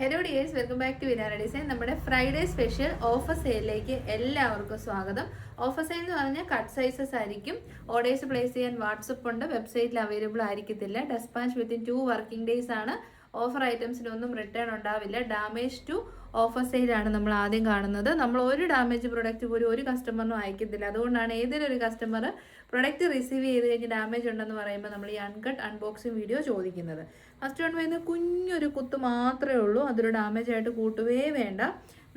Hello dears, welcome back to Vinara design. നമ്മുടെ Friday special offer സെയിലിലേക്ക് എല്ലാവർക്കും സ്വാഗതം. ഓഫർ സെയിൽ എന്ന് പറഞ്ഞാൽ കട്ട് സൈസസ് ആയിരിക്കും. ഓർഡേഴ്സ് പ്ലേസ് ചെയ്യാൻ വാട്സപ്പ് ഉണ്ട്, വെബ്സൈറ്റിൽ അവൈലബിൾ ആയിരിക്കത്തില്ല. ഡെസ്പാച്ച് വിത്തിൻ 2 വർക്കിംഗ് ഡേയ്സ് ആണ്. ഓഫർ ഐറ്റംസിനൊന്നും റിട്ടേൺ ഉണ്ടാവില്ല. ഡാമേജ് ടു ഓഫർ സെയിലാണ് നമ്മൾ ആദ്യം കാണുന്നത്. നമ്മൾ ഒരു ഡാമേജ് പ്രൊഡക്റ്റ് പോലും ഒരു കസ്റ്റമറിനും അയക്കത്തില്ല. അതുകൊണ്ടാണ് ഏതെങ്കിലും ഒരു കസ്റ്റമർ പ്രൊഡക്റ്റ് റിസീവ് ചെയ്ത് കഴിഞ്ഞ് ഡാമേജ് ഉണ്ടെന്ന് പറയുമ്പോൾ നമ്മൾ ഈ അൺകട്ട് അൺബോക്സിങ് വീഡിയോ ചോദിക്കുന്നത്. ഫസ്റ്റ് വൺ വരുന്ന കുഞ്ഞൊരു കുത്ത് മാത്രമേ ഉള്ളൂ, അതൊരു ഡാമേജ് ആയിട്ട് കൂട്ടുകയേ വേണ്ട.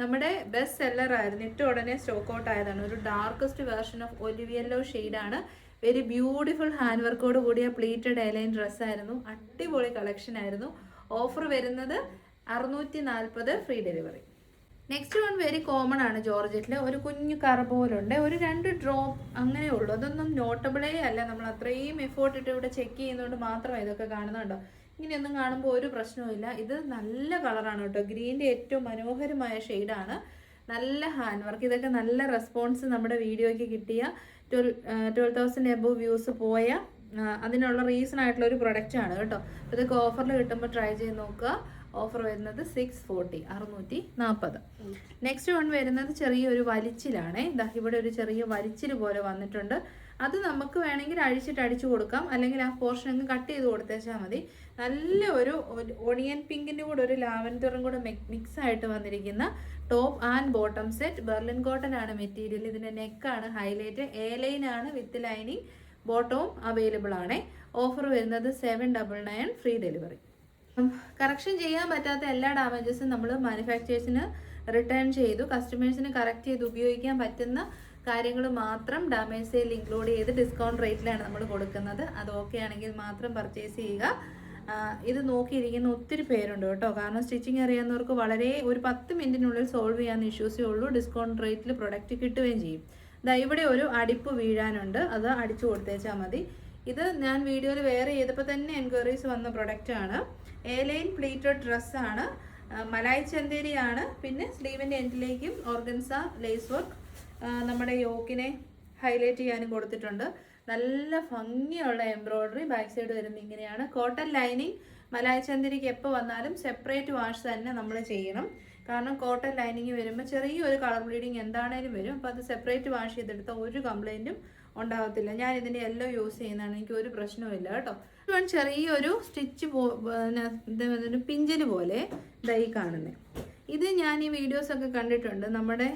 നമ്മുടെ ബെസ്റ്റ് സെല്ലർ ആയിരുന്നു, ഇട്ട് ഉടനെ സ്റ്റോക്ക് ഔട്ട് ആയതാണ്. ഒരു darkest version of olive yellow ഷെയ്ഡാണ്. വെരി ബ്യൂട്ടിഫുൾ ഹാൻഡ് വർക്കോട് കൂടിയ പ്ലീറ്റഡ് എയർലൈൻ ഡ്രസ്സായിരുന്നു. അടിപൊളി കളക്ഷൻ ആയിരുന്നു. ഓഫർ വരുന്നത് 640, free delivery. Next one very common ആണ്. ജോർജറ്റിൽ ഒരു കുഞ്ഞു കറ പോലുണ്ട്, ഒരു 2 ഡ്രോപ്പ് അങ്ങനെ ഉള്ളൂ. അതൊന്നും നോട്ടബിളേ അല്ല. നമ്മൾ അത്രയും എഫേർട്ട് ഇട്ട് ഇവിടെ ചെക്ക് ചെയ്യുന്നതുകൊണ്ട് മാത്രമേ ഇതൊക്കെ കാണുന്നുണ്ടോ. ഇങ്ങനെയൊന്നും കാണുമ്പോൾ ഒരു പ്രശ്നവുമില്ല. ഇത് നല്ല കളറാണ് കേട്ടോ, ഗ്രീൻ്റെ ഏറ്റവും മനോഹരമായ ഷെയ്ഡാണ്. നല്ല ഹാൻഡ് വർക്ക്. ഇതൊക്കെ നല്ല റെസ്പോൺസ് നമ്മുടെ വീഡിയോയ്ക്ക് കിട്ടിയ 12,000 എബവ് വ്യൂസ് പോയ അതിനുള്ള റീസൺ ആയിട്ടുള്ള ഒരു പ്രൊഡക്റ്റാണ് കേട്ടോ. ഇതൊക്കെ ഓഫറിൽ കിട്ടുമ്പോൾ ട്രൈ ചെയ്ത് നോക്കുക. ഓഫർ വരുന്നത് 640, 640. നെക്സ്റ്റ് വൺ വരുന്നത് ചെറിയൊരു വലിച്ചിലാണേ. ഇതാ ഇവിടെ ഒരു ചെറിയ വലിച്ചിൽ പോലെ വന്നിട്ടുണ്ട്. അത് നമുക്ക് വേണമെങ്കിൽ അടിച്ചു കൊടുക്കാം, അല്ലെങ്കിൽ ആ പോർഷൻ അങ്ങ് കട്ട് ചെയ്ത് കൊടുത്തേച്ചാൽ മതി. നല്ല ഒരു ഓണിയൻ പിങ്കിൻ്റെ കൂടെ ഒരു ലാവൻഡറും കൂടെ മിക്സ് ആയിട്ട് വന്നിരിക്കുന്ന top and bottom set. Berlin cotton ആണ് മെറ്റീരിയൽ. ഇതിൻ്റെ നെക്കാണ് ഹൈലൈറ്റ്. എ ലൈൻ ആണ് വിത്ത് ലൈനിങ്. ബോട്ടവും അവൈലബിൾ ആണ്. ഓഫർ വരുന്നത് 799, ഫ്രീ ഡെലിവറി. കറക്ഷൻ ചെയ്യാൻ പറ്റാത്ത എല്ലാ ഡാമേജസും നമ്മൾ മാനുഫാക്ചേഴ്സിന് റിട്ടേൺ ചെയ്തു. കസ്റ്റമേഴ്സിന് കറക്റ്റ് ചെയ്ത് ഉപയോഗിക്കാൻ പറ്റുന്ന കാര്യങ്ങൾ മാത്രം ഡാമേജ് സെയിൽ ഇൻക്ലൂഡ് ചെയ്ത് ഡിസ്കൗണ്ട് റേറ്റിലാണ് നമ്മൾ കൊടുക്കുന്നത്. അത് ഓക്കെ ആണെങ്കിൽ മാത്രം പർച്ചേസ് ചെയ്യുക. ഇത് നോക്കിയിരിക്കുന്ന ഒത്തിരി പേരുണ്ട് കേട്ടോ. കാരണം സ്റ്റിച്ചിങ് അറിയാവുന്നവർക്ക് വളരെ ഒരു 10 മിനിറ്റിനുള്ളിൽ സോൾവ് ചെയ്യാവുന്ന ഇഷ്യൂസേ ഉള്ളൂ. ഡിസ്കൗണ്ട് റേറ്റിൽ പ്രൊഡക്റ്റ് കിട്ടുകയും ചെയ്യും. ഇവിടെ ഒരു അടിപ്പ് വീഴാനുണ്ട്, അത് അടിച്ചു കൊടുത്തേച്ചാൽ മതി. ഇത് ഞാൻ വീഡിയോയിൽ വേറെ ചെയ്തപ്പോൾ തന്നെ എൻക്വയറീസ് വന്ന പ്രൊഡക്റ്റാണ്. എ ലൈൻ പ്ലീറ്റഡ് ഡ്രസ്സാണ്. മലായ് ചന്തേരിയാണ്. പിന്നെ സ്ലീവിൻ്റെ എൻഡിലേക്കും ഓർഗൻസ ലേസ് വർക്ക് നമ്മുടെ യോക്കിനെ ഹൈലൈറ്റ് ചെയ്യാനും കൊടുത്തിട്ടുണ്ട്. നല്ല ഭംഗിയുള്ള എംബ്രോയ്ഡറി. ബാക്ക് സൈഡ് വരുന്നത് ഇങ്ങനെയാണ്. Cotton lining. മലായ് ചന്തേരിക്ക് എപ്പോൾ വന്നാലും സെപ്പറേറ്റ് വാഷ് തന്നെ നമ്മൾ ചെയ്യണം. കാരണം കോട്ടൺ ലൈനിങ് വരുമ്പോൾ ചെറിയൊരു കളർ ബ്ലീഡിങ് എന്താണേലും വരും. അപ്പോൾ അത് സെപ്പറേറ്റ് വാഷ് ചെയ്തെടുത്താൽ ഒരു കംപ്ലൈൻറ്റും ഉണ്ടാകത്തില്ല. ഞാൻ ഇതിൻ്റെ യെല്ലോ യൂസ് ചെയ്യുന്നതാണ്, എനിക്ക് ഒരു പ്രശ്നവുമില്ല കേട്ടോ. ചെറിയൊരു സ്റ്റിച്ച് പിഞ്ചല് പോലെ ഇതായി കാണുന്നത്. ഇത് ഞാൻ ഈ വീഡിയോസൊക്കെ കണ്ടിട്ടുണ്ട്. നമ്മുടെ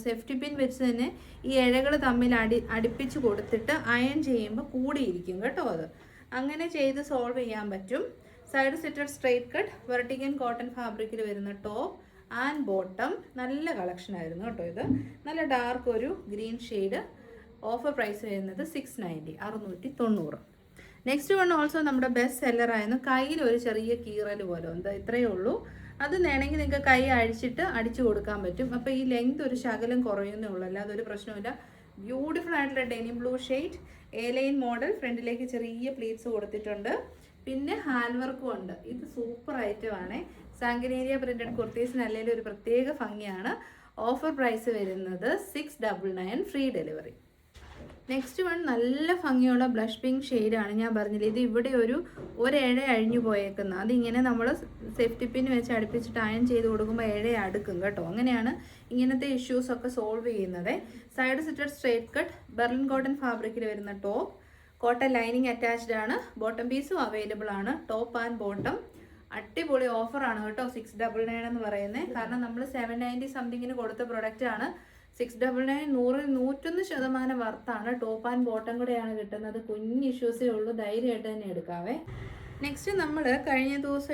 സേഫ്റ്റി പിൻ വെച്ച് തന്നെ ഈ ഇഴകൾ തമ്മിൽ അടുപ്പിച്ച് കൊടുത്തിട്ട് അയൺ ചെയ്യുമ്പോൾ കൂടിയിരിക്കും കേട്ടോ. അത് അങ്ങനെ ചെയ്ത് സോൾവ് ചെയ്യാൻ പറ്റും. സൈഡ് സിറ്റഡ് സ്ട്രെയിറ്റ് കട്ട് വെർട്ടിക്കൻ കോട്ടൺ ഫാബ്രിക്കിൽ വരുന്ന ടോപ്പ് ആൻഡ് ബോട്ടം. നല്ല കളക്ഷൻ ആയിരുന്നു കേട്ടോ. ഇത് നല്ല ഡാർക്ക് ഒരു ഗ്രീൻ ഷെയ്ഡ്. ഓഫർ പ്രൈസ് വരുന്നത് 690, 690. നെക്സ്റ്റ് വൺ ഓൾസോ നമ്മുടെ ബെസ്റ്റ് സെല്ലറായിരുന്നു. കയ്യിൽ ഒരു ചെറിയ കീറൽ പോലെ ഉണ്ട്, ഇത്രയേ ഉള്ളൂ. അത് വേണമെങ്കിൽ നിങ്ങൾക്ക് കൈ അടിച്ചു കൊടുക്കാൻ പറ്റും. അപ്പോൾ ഈ ലെങ്ത് ഒരു ശകലം കുറയുന്നേ ഉള്ളൂ, അല്ലാതെ ഒരു പ്രശ്നമില്ല. ബ്യൂട്ടിഫുൾ ആയിട്ടുള്ള denim blue shade. A line model. ഫ്രണ്ടിലേക്ക് ചെറിയ പ്ലീറ്റ്സ് കൊടുത്തിട്ടുണ്ട്. പിന്നെ ഹാൻഡ് വർക്കും ഉണ്ട്. ഇത് സൂപ്പർ ഐറ്റമാണ്. സാങ്കനേരിയ പ്രിന്റഡ് കുർത്തീസിന് അല്ലെങ്കിൽ ഒരു പ്രത്യേക ഭംഗിയാണ്. ഓഫർ പ്രൈസ് വരുന്നത് 699, ഫ്രീ ഡെലിവറി. നെക്സ്റ്റ് വൺ നല്ല ഭംഗിയുള്ള ബ്ലഷ് പിങ്ക് ഷെയ്ഡാണ്. ഞാൻ പറഞ്ഞില്ല, ഇത് ഇവിടെ ഒരു ഇഴ അഴിഞ്ഞു പോയേക്കുന്ന. അതിങ്ങനെ നമ്മൾ സേഫ്റ്റി പിൻ വെച്ച് അടുപ്പിച്ചിട്ട് അയൺ ചെയ്ത് കൊടുക്കുമ്പോൾ ഇഴ അടുക്കും കേട്ടോ. അങ്ങനെയാണ് ഇങ്ങനത്തെ ഇഷ്യൂസൊക്കെ സോൾവ് ചെയ്യുന്നത്. Side സിറ്റഡ് straight cut Berlin cotton ഫാബ്രിക്കിൽ വരുന്ന ടോപ്പ്. കോട്ടൺ ലൈനിങ് അറ്റാച്ച്ഡ് ആണ്. ബോട്ടം പീസും അവൈലബിൾ ആണ്. Top and bottom. അടിപൊളി ഓഫറാണ് കേട്ടോ 699 എന്ന് പറയുന്നത്. കാരണം നമ്മൾ 790 സംതിങ്ങിന് കൊടുത്ത പ്രൊഡക്റ്റ് ആണ്. 699 101% വർത്താണ്. ടോപ്പ് ആൻഡ് ബോട്ടം കൂടെയാണ് കിട്ടുന്നത്. കുഞ്ഞ് ഇഷ്യൂസേ ഉള്ളൂ, ധൈര്യമായിട്ട് തന്നെ എടുക്കാവേ. നെക്സ്റ്റ് നമ്മൾ കഴിഞ്ഞ ദിവസം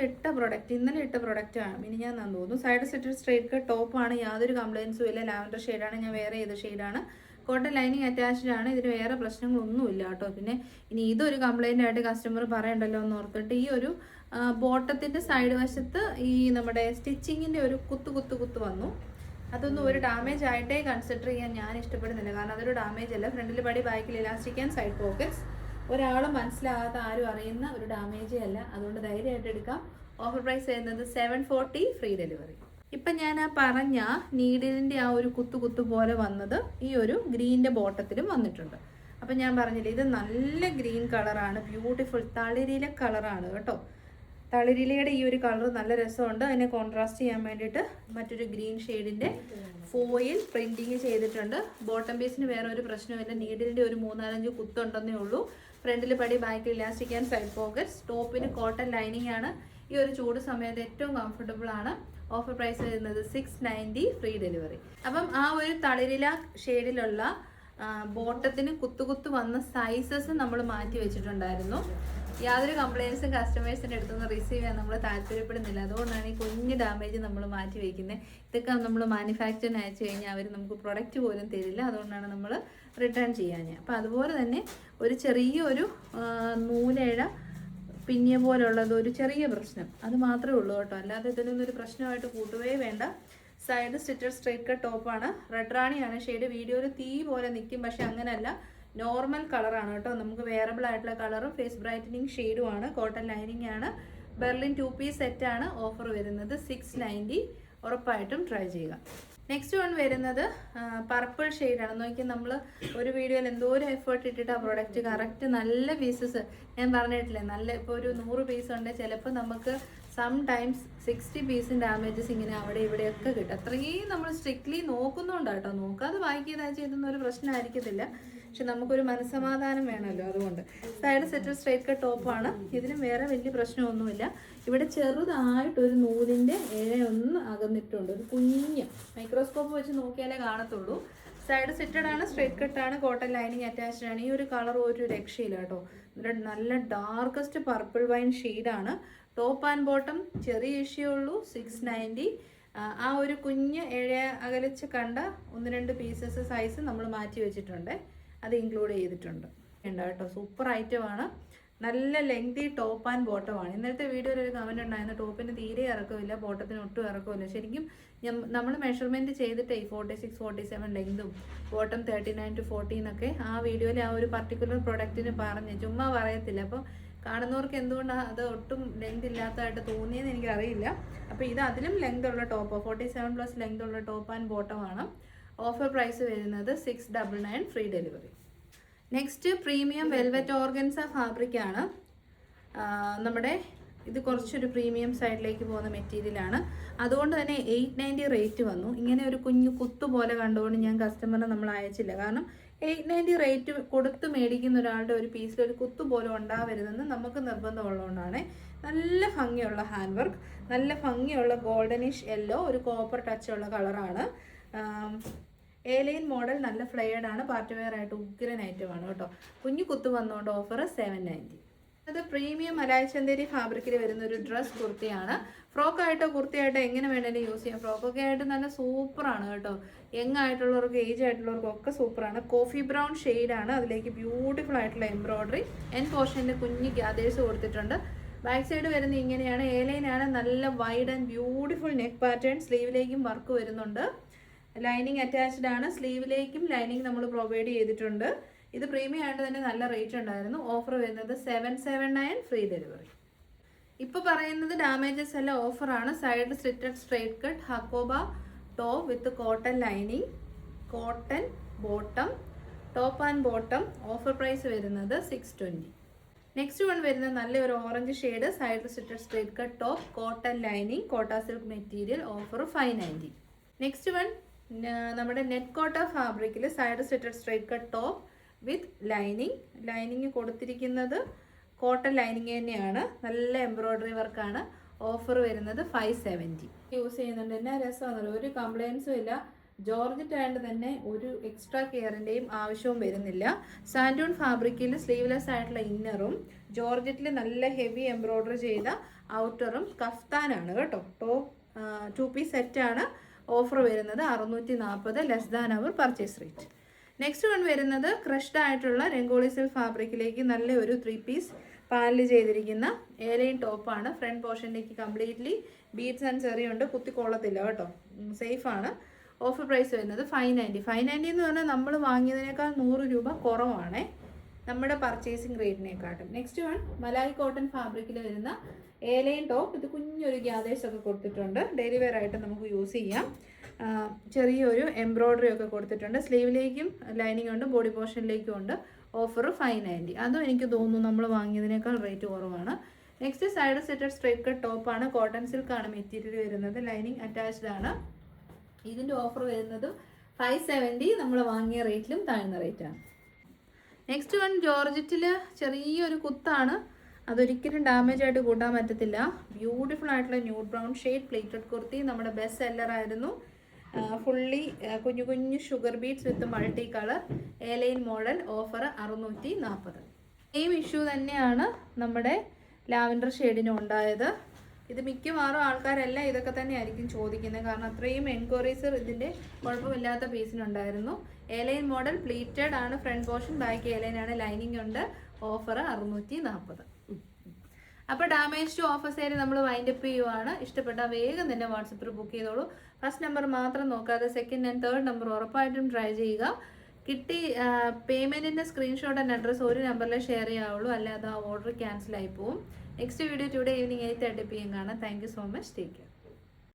ഇന്നലെ ഇട്ട പ്രൊഡക്റ്റാണ്. ഇനി ഞാൻ തോന്നുന്നു സൈഡ് സെറ്റഡ് സ്ട്രേറ്റ് കട്ട് ടോപ്പാണ്. യാതൊരു കംപ്ലയിൻസും ഇല്ല. ലാവൻഡർ ഷെയ്ഡാണ്. ഞാൻ വേറെ ചെയ്ത ഷെയ്ഡാണ്. കോട്ടൺ ലൈനിങ് അറ്റാച്ച്ഡ് ആണ്. ഇതിന് വേറെ പ്രശ്നങ്ങളൊന്നുമില്ല കേട്ടോ. പിന്നെ ഇനി ഇതൊരു കംപ്ലൈൻ്റ് ആയിട്ട് കസ്റ്റമർ പറയണ്ടല്ലോ എന്ന് ഓർത്തിട്ട് ഈ ഒരു ബോട്ടത്തിൻ്റെ സൈഡ് വശത്ത് ഈ നമ്മുടെ സ്റ്റിച്ചിങ്ങിൻ്റെ ഒരു കുത്ത് വന്നു. അതൊന്നും ഒരു ഡാമേജ് ആയിട്ടേ കൺസിഡർ ചെയ്യാൻ ഞാൻ ഇഷ്ടപ്പെടുന്നില്ല. കാരണം അതൊരു ഡാമേജ് അല്ല. ഫ്രണ്ടിൽ പടി, ബാക്കിൽ ഇലാസ്റ്റിക് ആൻഡ് സൈഡ് പോക്കറ്റ്സ്. ഒരാളും മനസ്സിലാകാത്ത ആരും അറിയുന്ന ഒരു ഡാമേജേ അല്ല. അതുകൊണ്ട് ധൈര്യമായിട്ട് എടുക്കാം. ഓഫർ പ്രൈസ് വരുന്നത് 740, ഫ്രീ ഡെലിവറി. ഇപ്പം ഞാൻ ആ പറഞ്ഞ നീഡിലിൻ്റെ ആ ഒരു കുത്തു പോലെ വന്നത് ഈ ഒരു ഗ്രീൻ്റെ ബോട്ടത്തിലും വന്നിട്ടുണ്ട്. അപ്പം ഞാൻ പറഞ്ഞില്ലേ, ഇത് നല്ല ഗ്രീൻ കളറാണ്. ബ്യൂട്ടിഫുൾ തളിരിലെ കളറാണ് കേട്ടോ. തളിരിലയുടെ ഈ ഒരു കളർ നല്ല രസമുണ്ട്. അതിനെ കോൺട്രാസ്റ്റ് ചെയ്യാൻ വേണ്ടിയിട്ട് മറ്റൊരു ഗ്രീൻ ഷെയ്ഡിൻ്റെ ഫോയിൽ പ്രിൻറ്റിങ് ചെയ്തിട്ടുണ്ട്. ബോട്ടം പീസിന് വേറെ ഒരു പ്രശ്നമില്ല. നീഡിലിൻ്റെ ഒരു 3-4 കുത്തുണ്ടെന്നേ ഉള്ളൂ. ഫ്രണ്ടിൽ പടി, ബാക്കിൽ ഇലാസ്റ്റിക് ആൻഡ് സൈഡ് പോക്കറ്റ്സ്. ടോപ്പിന് കോട്ടൺ ലൈനിങ് ആണ്. ഈ ഒരു ചൂട് സമയത്ത് ഏറ്റവും കംഫർട്ടബിൾ ആണ്. ഓഫർ പ്രൈസ് വരുന്നത് 690 ഫ്രീ ഡെലിവറി. അപ്പം ആ ഒരു തളിരില ഷെയ്ഡിലുള്ള ബോട്ടത്തിന് കുത്തു വന്ന സൈസസ് നമ്മൾ മാറ്റി വെച്ചിട്ടുണ്ടായിരുന്നു. യാതൊരു കംപ്ലയിൻസും കസ്റ്റമേഴ്സിൻ്റെ അടുത്തുനിന്ന് റിസീവ് ചെയ്യാൻ നമ്മൾ താല്പര്യപ്പെടുന്നില്ല. അതുകൊണ്ടാണ് ഈ കുഞ്ഞ് ഡാമേജ് നമ്മൾ മാറ്റി വയ്ക്കുന്നത്. ഇതൊക്കെ നമ്മൾ മാനുഫാക്ചറിന് അയച്ചു കഴിഞ്ഞാൽ അവർ നമുക്ക് പ്രൊഡക്റ്റ് പോലും തരില്ല. അതുകൊണ്ടാണ് നമ്മൾ റിട്ടേൺ ചെയ്യാൻ. അപ്പോൾ അതുപോലെ തന്നെ ഒരു ചെറിയൊരു നൂലേഴ പിന്നിയ പോലുള്ളത് ഒരു ചെറിയ പ്രശ്നം, അത് മാത്രമേ ഉള്ളൂ കേട്ടോ. അല്ലാതെ ഇതിനൊന്നും ഒരു പ്രശ്നമായിട്ട് കൂട്ടുകയേ വേണ്ട. സൈഡ് സ്റ്റിറ്റഡ് സ്ട്രൈറ്റ് കട്ട് ടോപ്പാണ്. റെഡ് റാണിയാണ് ഷെയ്ഡ്. വീഡിയോയിൽ തീ പോലെ നിൽക്കും, പക്ഷെ അങ്ങനെയല്ല, നോർമൽ കളറാണ് കേട്ടോ. നമുക്ക് വെയറബിൾ ആയിട്ടുള്ള കളറും ഫേസ് ബ്രൈറ്റനിങ് ഷെയ്ഡുമാണ്. കോട്ടൺ ലൈനിങ് ആണ്. ബെർലിൻ 2 പീസ് സെറ്റാണ്. ഓഫർ വരുന്നത് 690. ഉറപ്പായിട്ടും ട്രൈ ചെയ്യുക. നെക്സ്റ്റ് വൺ വരുന്നത് പർപ്പിൾ ഷെയ്ഡാണ്. നോക്കി, നമ്മൾ ഒരു വീഡിയോയിൽ എന്തോരം എഫേർട്ട് ഇട്ടിട്ട് ആ പ്രൊഡക്റ്റ് കറക്റ്റ് നല്ല പീസസ്, ഞാൻ പറഞ്ഞിട്ടില്ലേ, നല്ല ഇപ്പോൾ ഒരു 100 പീസ് ഉണ്ട്, ചിലപ്പോൾ നമുക്ക് സം ടൈംസ് 60 പീസിന് ഡാമേജസ് ഇങ്ങനെ അവിടെ ഇവിടെയൊക്കെ കിട്ടും. അത്രയും നമ്മൾ സ്ട്രിക്ട്ലി നോക്കുന്നുണ്ട് കേട്ടോ. നോക്കാതെ വായിക്കാതെ ചെയ്തൊന്നും ഒരു പ്രശ്നമായിരിക്കത്തില്ല, പക്ഷെ നമുക്കൊരു മനസ്സമാധാനം വേണമല്ലോ. അതുകൊണ്ട് സൈഡ് സെറ്റ് സ്ട്രൈറ്റ് കട്ട് ടോപ്പാണ്. ഇതിനും വേറെ വലിയ പ്രശ്നമൊന്നുമില്ല. ഇവിടെ ചെറുതായിട്ടൊരു നൂലിൻ്റെ ഇഴയൊന്ന് അകന്നിട്ടുണ്ട്, ഒരു കുഞ്ഞ് മൈക്രോസ്കോപ്പ് വെച്ച് നോക്കിയാലേ കാണത്തുള്ളൂ. സൈഡ് സെറ്റഡ് ആണ്, സ്ട്രൈറ്റ് കട്ടാണ്, കോട്ടൺ ലൈനിങ് അറ്റാച്ച്ഡ് ആണ്. ഈ ഒരു കളർ ഒരു രക്ഷയില്ല കേട്ടോ. നല്ല ഡാർക്കസ്റ്റ് പർപ്പിൾ വൈൻ ഷെയ്ഡാണ്. ടോപ്പ് ആൻഡ് ബോട്ടം ചെറിയ ഇഷ്യൂ ഉള്ളൂ. 690. ആ ഒരു കുഞ്ഞ് അകലിച്ച് കണ്ട 1-2 പീസസ് സൈസ് നമ്മൾ മാറ്റി വെച്ചിട്ടുണ്ട്, അത് ഇൻക്ലൂഡ് ചെയ്തിട്ടുണ്ട് കേട്ടോ. സൂപ്പർ ഐറ്റമാണ്. നല്ല ലെങ്തി ടോപ്പ് ആൻഡ് ബോട്ടമാണ്. ഇന്നത്തെ വീഡിയോയിൽ ഒരു കമൻറ്റ് ഉണ്ടായിരുന്നു, ടോപ്പിന് തീരെ ഇറക്കമില്ല, ബോട്ടത്തിന് ഒട്ടും ഇറക്കമില്ല. ശരിക്കും നമ്മൾ മെഷർമെൻറ്റ് ചെയ്തിട്ടേ 46-47 ലെങ്തും ബോട്ടം 39 to 40 എന്നൊക്കെ ആ വീഡിയോയിൽ ആ ഒരു പർട്ടിക്കുലർ പ്രൊഡക്റ്റിന് പറഞ്ഞ്, ചുമ്മാ പറയത്തില്ല. അപ്പോൾ കാണുന്നവർക്ക് എന്തുകൊണ്ടാണ് അത് ഒട്ടും ലെങ്ത് ഇല്ലാത്തതായിട്ട് തോന്നിയെന്ന് എനിക്കറിയില്ല. അപ്പോൾ ഇത് അതിലും ലെങ്ത് ഉള്ള ടോപ്പ്, 47+ ലെങ്ത് ഉള്ള ടോപ്പ് ആൻഡ് ബോട്ടമാണ്. ഓഫർ പ്രൈസ് വരുന്നത് 699 free delivery. Next premium velvet organza fabric ആണ്. നമ്മുടെ ഇത് കുറച്ചൊരു പ്രീമിയം സൈഡിലേക്ക് പോകുന്ന മെറ്റീരിയലാണ്. അതുകൊണ്ട് തന്നെ 890 റേറ്റ് വന്നു. ഇങ്ങനെ ഒരു കുഞ്ഞു കുത്തു പോലെ കണ്ടുകൊണ്ട് ഞാൻ കസ്റ്റമറിനെ നമ്മൾ അയച്ചില്ല. കാരണം 890 റേറ്റ് കൊടുത്ത് മേടിക്കുന്ന ഒരാളുടെ ഒരു പീസിൽ ഒരു കുത്തു പോലെ ഉണ്ടാവരുതെന്ന് നമുക്ക് നിർബന്ധമുള്ളതുകൊണ്ടാണ്. നല്ല ഭംഗിയുള്ള ഹാൻഡ് വർക്ക്, നല്ല ഭംഗിയുള്ള ഗോൾഡനിഷ് യെല്ലോ, ഒരു കോപ്പർ ടച്ചുള്ള കളറാണ്. ഏലിയൻ മോഡൽ, നല്ല ഫ്ലെയർഡ് ആണ്. പാർട്ടി വെയർ ആയിട്ട് ഉഗ്രൻ ഐറ്റമാണ് കേട്ടോ. കുഞ്ഞു കുത്തു വന്നുകൊണ്ട് ഓഫർ 790. അത് പ്രീമിയം മലായ് ചന്തേരി ഫാബ്രിക്കിൽ വരുന്ന ഒരു ഡ്രസ് കുർത്തിയാണ്. ഫ്രോക്കായിട്ടോ കുർത്തിയായിട്ടോ എങ്ങനെ വേണമെങ്കിലും യൂസ് ചെയ്യാം. ഫ്രോക്കൊക്കെ ആയിട്ട് നല്ല സൂപ്പറാണ് കേട്ടോ. യങ് ആയിട്ടുള്ളവർക്ക്, ഏജ് ആയിട്ടുള്ളവർക്കും ഒക്കെ സൂപ്പറാണ്. കോഫി ബ്രൗൺ ഷെയ്ഡാണ്. അതിലേക്ക് ബ്യൂട്ടിഫുൾ ആയിട്ടുള്ള എംബ്രോയ്ഡറി, എൻ പോർഷനിൽ കുഞ്ഞ് ഗ്യാദേഴ്സ് കൊടുത്തിട്ടുണ്ട്. ബാക്ക് സൈഡ് വരുന്നത് ഇങ്ങനെയാണ്. ഏലൈനാണ്. നല്ല wide and beautiful neck pattern. സ്ലീവിലേക്കും വർക്ക് വരുന്നുണ്ട്. ലൈനിങ് അറ്റാച്ച്ഡ് ആണ്. സ്ലീവിലേക്കും ലൈനിങ് നമ്മൾ പ്രൊവൈഡ് ചെയ്തിട്ടുണ്ട്. ഇത് പ്രീമിയം ആയിട്ട് തന്നെ നല്ല റേറ്റ് ഉണ്ടായിരുന്നു. ഓഫർ വരുന്നത് 779 ഫ്രീ ഡെലിവറി. ഇപ്പോൾ പറയുന്നത് ഡാമേജസ് എല്ലാം ഓഫറാണ്. Side slitted straight cut Hakoba top with cotton lining, cotton bottom, top and bottom. Offer price വരുന്നത് 620. നെക്സ്റ്റ് വൺ വരുന്നത് നല്ലൊരു orange shade, side slitted straight cut top, cotton lining, Kota silk material. Offer 590. Next one നമ്മുടെ net Kota ഫാബ്രിക്കിൽ side slitted straight cut top with lining. Lining കൊടുത്തിരിക്കുന്നത് cotton lining തന്നെയാണ്. നല്ല embroidery വർക്കാണ്. Offer വരുന്നത് 570. യൂസ് ചെയ്യുന്നുണ്ട്. എന്നാ രസമാണെന്നല്ലോ, ഒരു കംപ്ലയിൻസും ഇല്ല. ജോർജറ്റ് ആയതുകൊണ്ട് തന്നെ ഒരു എക്സ്ട്രാ കെയറിൻ്റെയും ആവശ്യവും വരുന്നില്ല. സാൻഡൂൺ ഫാബ്രിക്കിൽ സ്ലീവ്ലെസ് ആയിട്ടുള്ള ഇന്നറും ജോർജറ്റിൽ നല്ല ഹെവി എംബ്രോയ്ഡറി ചെയ്ത ഔട്ടറും കഫ്താനാണ് കേട്ടോ. ടോപ്പ് 2 പീസ് സെറ്റാണ്. ഓഫർ വരുന്നത് 640, less than our purchase rate. Next one വരുന്നത് ക്രഷ്ഡ് ആയിട്ടുള്ള രംഗോളി സിൽക്ക് ഫാബ്രിക്കിലേക്ക് നല്ല ഒരു 3 പീസ് പാനൽ ചെയ്തിരിക്കുന്ന ഏലൈൻ ടോപ്പാണ്. ഫ്രണ്ട് പോർഷനിലേക്ക് കംപ്ലീറ്റ്ലി ബീഡ്സ് ആൻഡ് ചെറിയുണ്ട്. കുത്തിക്കൊള്ളത്തില്ല കേട്ടോ, സേഫാണ്. ഓഫർ പ്രൈസ് വരുന്നത് 590. 590 എന്ന് പറഞ്ഞാൽ നമ്മൾ വാങ്ങിയതിനേക്കാൾ 100 രൂപ കുറവാണേ, നമ്മുടെ പർച്ചേസിങ് റേറ്റിനെക്കാട്ടും. നെക്സ്റ്റ് വൺ മലായ് കോട്ടൺ ഫാബ്രിക്കിൽ വരുന്ന ഏലൈൻ ടോപ്പ്. ഇത് കുഞ്ഞൊരു ഗ്യാദേഴ്സ് ഒക്കെ കൊടുത്തിട്ടുണ്ട്. ഡെയിലി വെയർ ആയിട്ട് നമുക്ക് യൂസ് ചെയ്യാം. ചെറിയൊരു എംബ്രോയ്ഡറി ഒക്കെ കൊടുത്തിട്ടുണ്ട്. സ്ലീവിലേക്കും ലൈനിങ് ഉണ്ട്, ബോഡി പോർഷനിലേക്കും ഉണ്ട്. ഓഫർ 590. അതും എനിക്ക് തോന്നുന്നു നമ്മൾ വാങ്ങിയതിനേക്കാൾ റേറ്റ് കുറവാണ്. നെക്സ്റ്റ് സൈഡ് സെറ്റഡ് സ്ട്രൈറ്റ് കട്ട് ടോപ്പാണ്. കോട്ടൺ സിൽക്കാണ് മെറ്റീരിയൽ വരുന്നത്. ലൈനിങ് അറ്റാച്ച്ഡ് ആണ്. ഇതിൻ്റെ ഓഫർ വരുന്നത് 570. നമ്മൾ വാങ്ങിയ റേറ്റിലും താഴ്ന്ന റേറ്റാണ്. നെക്സ്റ്റ് വൺ ജോർജറ്റിൽ ചെറിയൊരു കുത്താണ്. അതൊരിക്കലും ഡാമേജ് ആയിട്ട് കൂട്ടാൻ പറ്റത്തില്ല. ബ്യൂട്ടിഫുൾ ആയിട്ടുള്ള nude brown shade plated kurti. നമ്മുടെ ബെസ്റ്റ് സെല്ലർ ആയിരുന്നു. ഫുള്ളി കുഞ്ഞു കുഞ്ഞു ഷുഗർ ബീഡ്സ് വിത്ത് multi colour A-line model. Offer 640. Same issue തന്നെയാണ് നമ്മുടെ ലാവൻഡർ ഷെയ്ഡിനും ഉണ്ടായത്. ഇത് മിക്കവാറും ആൾക്കാരെല്ലാം ഇതൊക്കെ തന്നെ ആയിരിക്കും ചോദിക്കുന്നത്, കാരണം അത്രയും എൻക്വയറീസ് ഇതിൻ്റെ കുഴപ്പമില്ലാത്ത പീസിനുണ്ടായിരുന്നു. എലൈൻ മോഡൽ പ്ലീറ്റഡ് ആണ് ഫ്രണ്ട് പോർഷൻ, ബാക്ക് എലൈൻ ആണ്, ലൈനിങ് ഉണ്ട്. ഓഫർ 640. അപ്പോൾ ഡാമേജ് ടു ഓഫർ സെയിൽ നമ്മൾ വൈൻഡപ്പ് ചെയ്യുവാണ്. ഇഷ്ടപ്പെട്ടാൽ വേഗം തന്നെ വാട്സപ്പിൽ ബുക്ക് ചെയ്തോളൂ. ഫസ്റ്റ് നമ്പർ മാത്രം നോക്കാതെ സെക്കൻഡ് ആൻഡ് തേർഡ് നമ്പർ ഉറപ്പായിട്ടും ട്രൈ ചെയ്യുക. കിട്ടി പേയ്മെൻറ്റിൻ്റെ സ്ക്രീൻഷോട്ട് ആൻഡ് അഡ്രസ്സ് ഒരു നമ്പറിൽ ഷെയർ ചെയ്യാവുള്ളൂ, അല്ലാതെ ആ ഓർഡർ ക്യാൻസൽ ആയി പോവും. Next video today evening 8:30 PM കാണാം. Thank you so much. Take care.